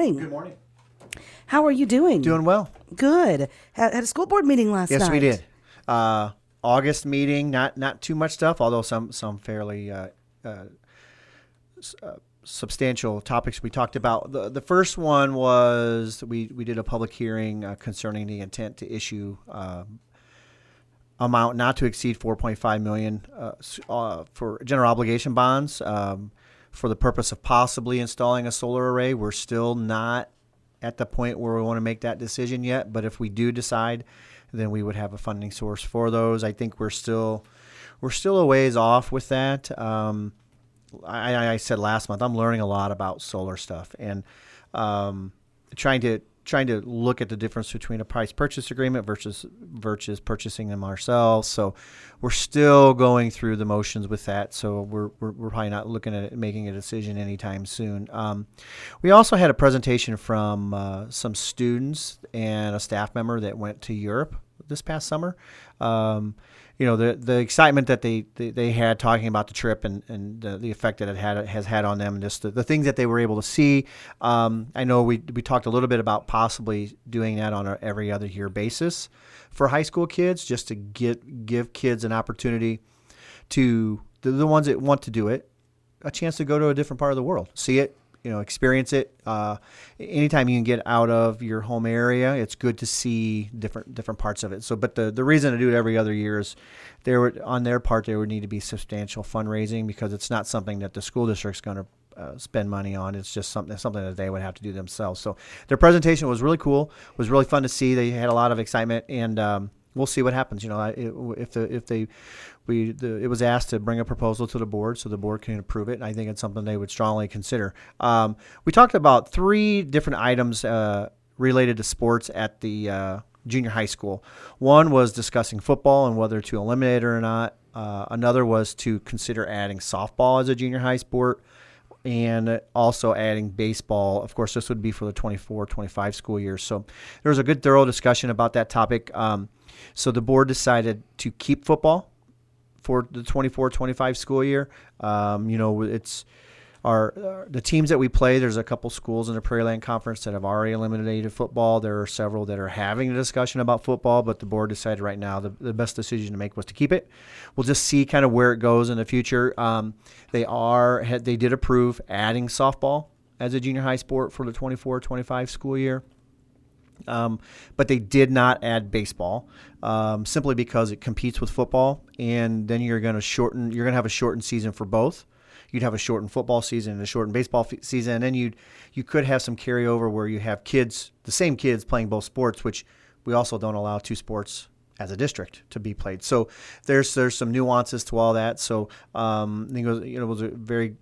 morning. Good morning. How are you doing? Doing well. Good. Had a school board meeting last night. Yes, we did. August meeting, not too much stuff, although some fairly substantial topics we talked about. The first one was we did a public hearing concerning the intent to issue amount not to exceed $4.5 million for general obligation bonds for the purpose of possibly installing a solar array. We're still not at the point where we want to make that decision yet, but if we do decide, then we would have a funding source for those. I think we're still a ways off with that. I said last month I'm learning a lot about solar stuff and trying to look at the difference between a price purchase agreement versus purchasing them ourselves. So we're still going through the motions with that. So we're probably not looking at making a decision anytime soon. We also had a presentation from some students and a staff member that went to Europe this past summer. The excitement that they had talking about the trip and the effect that it has had on them, and just the things that they were able to see. I know we talked a little bit about possibly doing that on an every other year basis for high school kids, just to give kids an opportunity to, the ones that want to do it, a chance to go to a different part of the world, see it, experience it. Anytime you can get out of your home area, it's good to see different parts of it. So, but the reason to do it every other year is on their part, there would need to be substantial fundraising, because it's not something that the school district's going to spend money on. It's just something that they would have to do themselves. So their presentation was really cool. It was really fun to see. They had a lot of excitement, and we'll see what happens. It was asked to bring a proposal to the board so the board can approve it, and I think it's something they would strongly consider. We talked about 3 different items related to sports at the junior high school. One was discussing football and whether to eliminate it or not. Another was to consider adding softball as a junior high sport, and also adding baseball. Of course, this would be for the 24-25 school year. So there was a good, thorough discussion about that topic. So the board decided to keep football for the 24-25 school year. It's the teams that we play. There's a couple schools in the Prairie Land Conference that have already eliminated football. There are several that are having a discussion about football, but the board decided right now the best decision to make was to keep it. We'll just see kind of where it goes in the future. They did approve adding softball as a junior high sport for the 24-25 school year. But they did not add baseball, simply because it competes with football, and then you're going to have a shortened season for both. You'd have a shortened football season and a shortened baseball season, and then you could have some carryover where you have the same kids playing both sports, which we also don't allow 2 sports as a district to be played. So there's some nuances to all that. So I think it was a very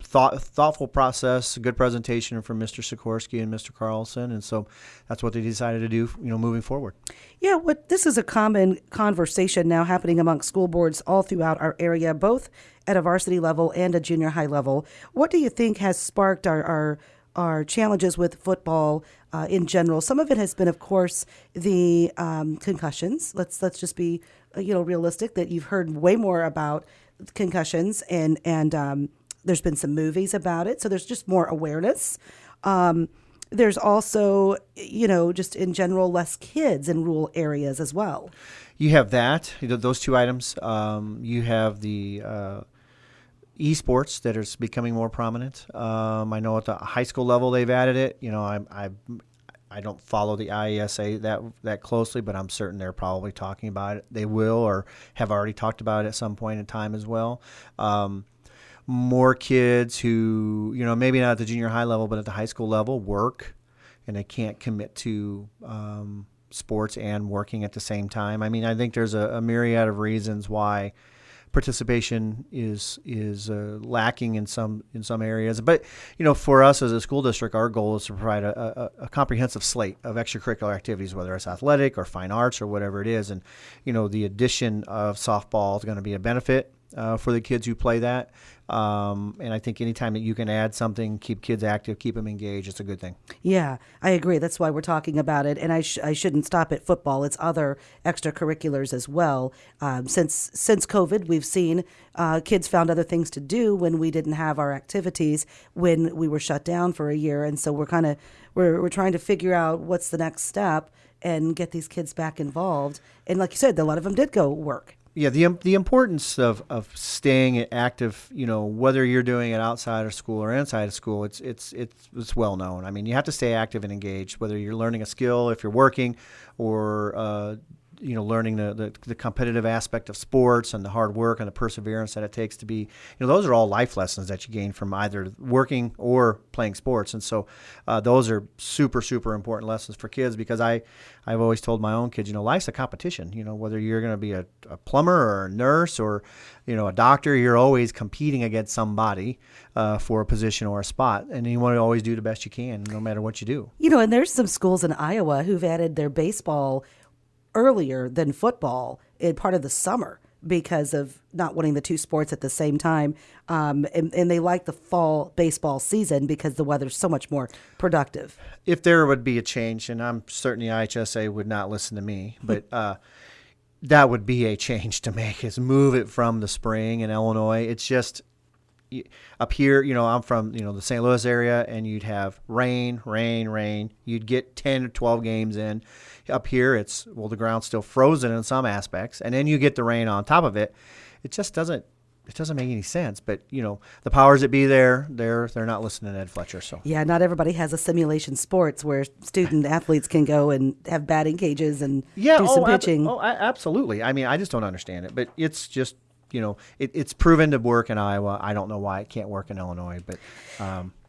thoughtful process, a good presentation from Mr. Sikorsky and Mr. Carlson, and so that's what they decided to do, moving forward. Yeah, this is a common conversation now happening among school boards all throughout our area, both at a varsity level and a junior high level. What do you think has sparked our challenges with football in general? Some of it has been, of course, the concussions. Let's just be realistic that you've heard way more about concussions, and there's been some movies about it, so there's just more awareness. There's also, just in general, less kids in rural areas as well. You have that, those 2 items. You have the esports that is becoming more prominent. I know at the high school level they've added it. I don't follow the IESA that closely, but I'm certain they're probably talking about it. They will, or have already talked about it at some point in time as well. More kids who, maybe not at the junior high level, but at the high school level work, and they can't commit to sports and working at the same time. I mean, I think there's a myriad of reasons why participation is lacking in some areas. But, for us as a school district, our goal is to provide a comprehensive slate of extracurricular activities, whether it's athletic or fine arts or whatever it is. And, the addition of softball is going to be a benefit. for the kids who play that. And I think anytime that you can add something, keep kids active, keep them engaged, it's a good thing. Yeah, I agree. That's why we're talking about it. And I shouldn't stop at football. It's other extracurriculars as well. Since COVID, we've seen kids found other things to do when we didn't have our activities, when we were shut down for a year. And so we're trying to figure out what's the next step and get these kids back involved. And like you said, a lot of them did go work. Yeah, the importance of staying active, whether you're doing it outside of school or inside of school, it's well known. I mean, you have to stay active and engaged, whether you're learning a skill, if you're working, or learning the competitive aspect of sports and the hard work and the perseverance that it takes to be, those are all life lessons that you gain from either working or playing sports. And so those are super, super important lessons for kids, because I've always told my own kids, life's a competition. Whether you're going to be a plumber or a nurse or, a doctor, you're always competing against somebody for a position or a spot. And you want to always do the best you can, no matter what you do. And there's some schools in Iowa who've added their baseball earlier than football in part of the summer because of not wanting the two sports at the same time. And they like the fall baseball season because the weather's so much more productive. If there would be a change, and I'm certainly IHSA would not listen to me, but that would be a change to make, is move it from the spring in Illinois. It's just up here, I'm from, the St. Louis area, and you'd have rain. You'd get 10 or 12 games in. Up here, the ground's still frozen in some aspects, and then you get the rain on top of it. It just doesn't make any sense. But, the powers that be they're not listening to Ed Fletcher. So yeah, not everybody has a simulation sports where student athletes can go and have batting cages and do some pitching. Absolutely. I mean, I just don't understand it, but it's just, it's proven to work in Iowa. I don't know why it can't work in Illinois, but.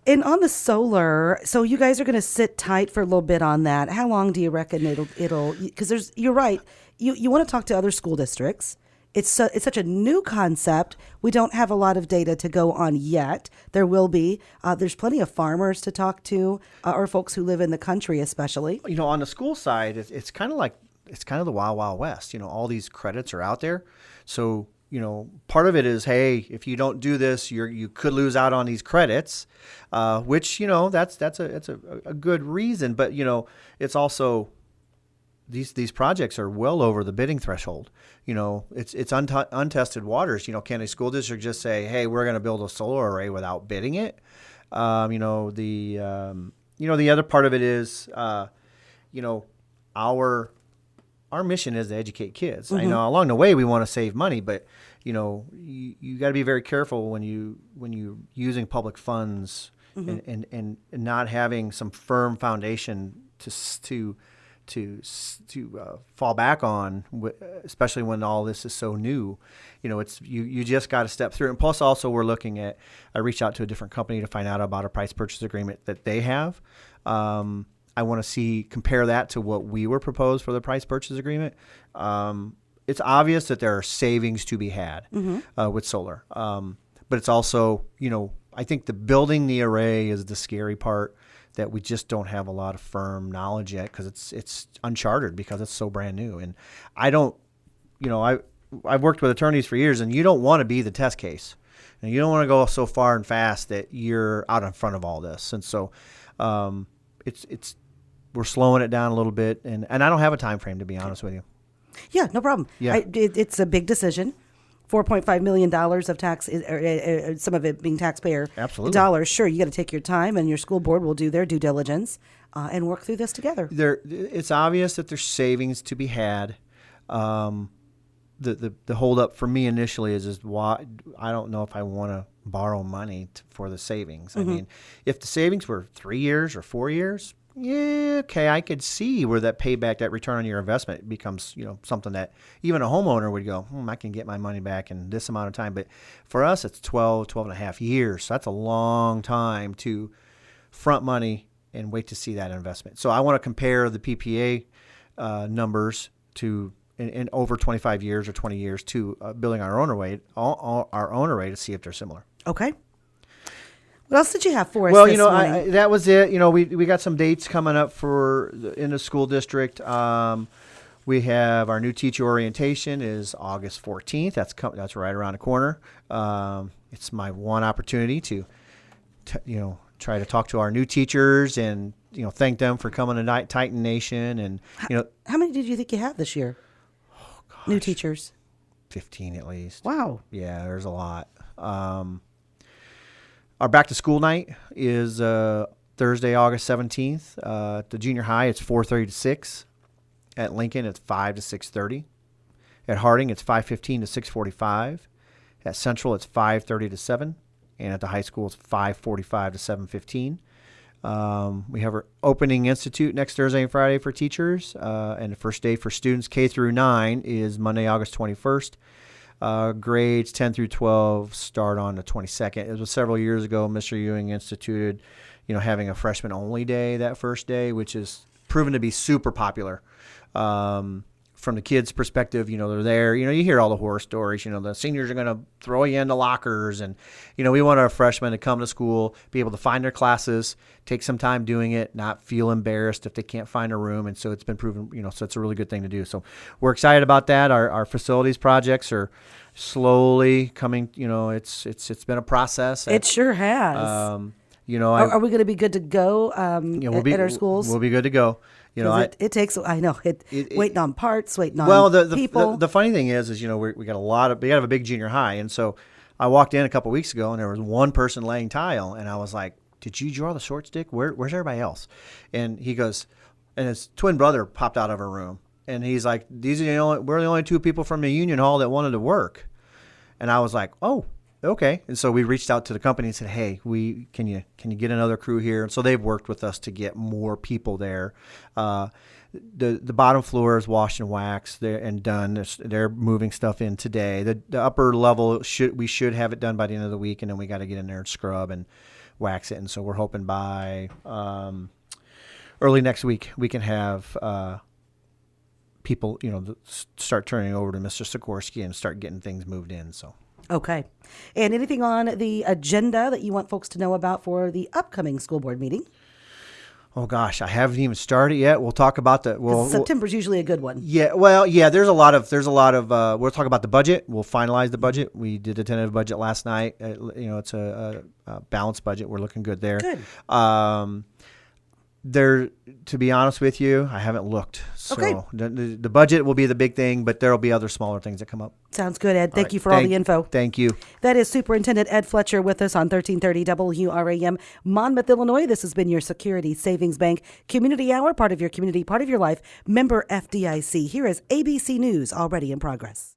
And on the solar, so you guys are going to sit tight for a little bit on that. How long do you reckon it'll? Because you're right. You want to talk to other school districts. It's such a new concept. We don't have a lot of data to go on yet. There will be. There's plenty of farmers to talk to, or folks who live in the country, especially. On the school side, it's kind of the Wild Wild West. All these credits are out there, so. Part of it is, hey, if you don't do this, you could lose out on these credits, which that's a good reason. But it's also these projects are well over the bidding threshold. It's untested waters. Can a school district just say, hey, we're going to build a solar array without bidding it? The other part of it is, our mission is to educate kids. Mm-hmm. I know along the way we want to save money, but you got to be very careful when you using public funds mm-hmm. and not having some firm foundation to fall back on, especially when all this is so new. You just got to step through. And plus, also we're looking at. I reached out to a different company to find out about a price purchase agreement that they have. I want to compare that to what we were proposed for the price purchase agreement. It's obvious that there are savings to be had mm-hmm. With solar. But it's also, I think building the array is the scary part, that we just don't have a lot of firm knowledge yet, because it's uncharted, because it's so brand new. And I don't, I've worked with attorneys for years, and you don't want to be the test case. And you don't want to go so far and fast that you're out in front of all this. And so we're slowing it down a little bit, and I don't have a time frame, to be honest with you. Yeah, no problem. Yeah. It's a big decision. $4.5 million of tax, some of it being taxpayer Absolutely. dollars. Sure, you got to take your time, and your school board will do their due diligence and work through this together. It's obvious that there's savings to be had. The holdup for me initially is why I don't know if I want to borrow money for the savings. Mm-hmm. I mean, if the savings were 3 years or 4 years, yeah, okay, I could see where that payback, that return on your investment becomes, something that even a homeowner would go, I can get my money back in this amount of time. But for us, it's 12 and a half years. So that's a long time to front money and wait to see that investment. So I want to compare the PPA numbers to in over 25 years or 20 years to building our own array to see if they're similar. Okay. What else did you have for us? Well, this morning? That was it. We got some dates coming up in the school district. We have our new teacher orientation is August 14th. That's right around the corner. It's my one opportunity to try to talk to our new teachers and thank them for coming to Titan Nation. And How many did you think you have this year? New teachers? 15 at least. Wow. Yeah, there's a lot. Our back to school night is Thursday, August 17th. At the junior high, it's 4:30 to 6. At Lincoln, it's 5 to 6:30. At Harding, it's 5:15 to 6:45. At Central, it's 5:30 to 7. And at the high school, it's 5:45 to 7:15. We have our opening institute next Thursday and Friday for teachers. And the first day for students K through 9 is Monday, August 21st. Grades 10 through 12 start on the 22nd. It was several years ago, Mr. Ewing instituted, having a freshman only day that first day, which is proven to be super popular. From the kids' perspective, they're there. You hear all the horror stories. The seniors are going to throw you into lockers. And, we want our freshmen to come to school, be able to find their classes, take some time doing it, not feel embarrassed if they can't find a room. And so it's been proven, so it's a really good thing to do. So we're excited about that. Our facilities projects are slowly coming. It's been a process. It sure has. Are we going to be good to go at our schools? We'll be good to go. It takes. I know waiting on parts, waiting on people. The funny thing is we got we have a big junior high, and so I walked in a couple weeks ago, and there was one person laying tile, and I was like, "Did you draw the short stick? Where's everybody else?" And he goes, and his twin brother popped out of her room, and he's like, we're the only two people from the union hall that wanted to work, and I was like, "Oh, okay." And so we reached out to the company and said, "Hey, can you get another crew here?" And so they've worked with us to get more people there. The bottom floor is washed and waxed there and done. They're moving stuff in today. The upper level we should have it done by the end of the week, and then we got to get in there and scrub and wax it. And so we're hoping by early next week we can have people start turning over to Mr. Sikorsky and start getting things moved in. So. Okay. And anything on the agenda that you want folks to know about for the upcoming school board meeting? Oh gosh, I haven't even started yet. We'll talk about September's usually a good one. Yeah, well, yeah. There's a lot of. We'll talk about the budget. We'll finalize the budget. We did a tentative budget last night. It's a balanced budget. We're looking good there. Good. To be honest with you, I haven't looked. So okay. The budget will be the big thing, but there'll be other smaller things that come up. Sounds good, Ed. Thank you for all the info. Thank you. That is Superintendent Ed Fletcher with us on 1330 WRAM, Monmouth, Illinois. This has been your Security Savings Bank Community Hour, part of your community, part of your life. Member FDIC. Here is ABC News already in progress.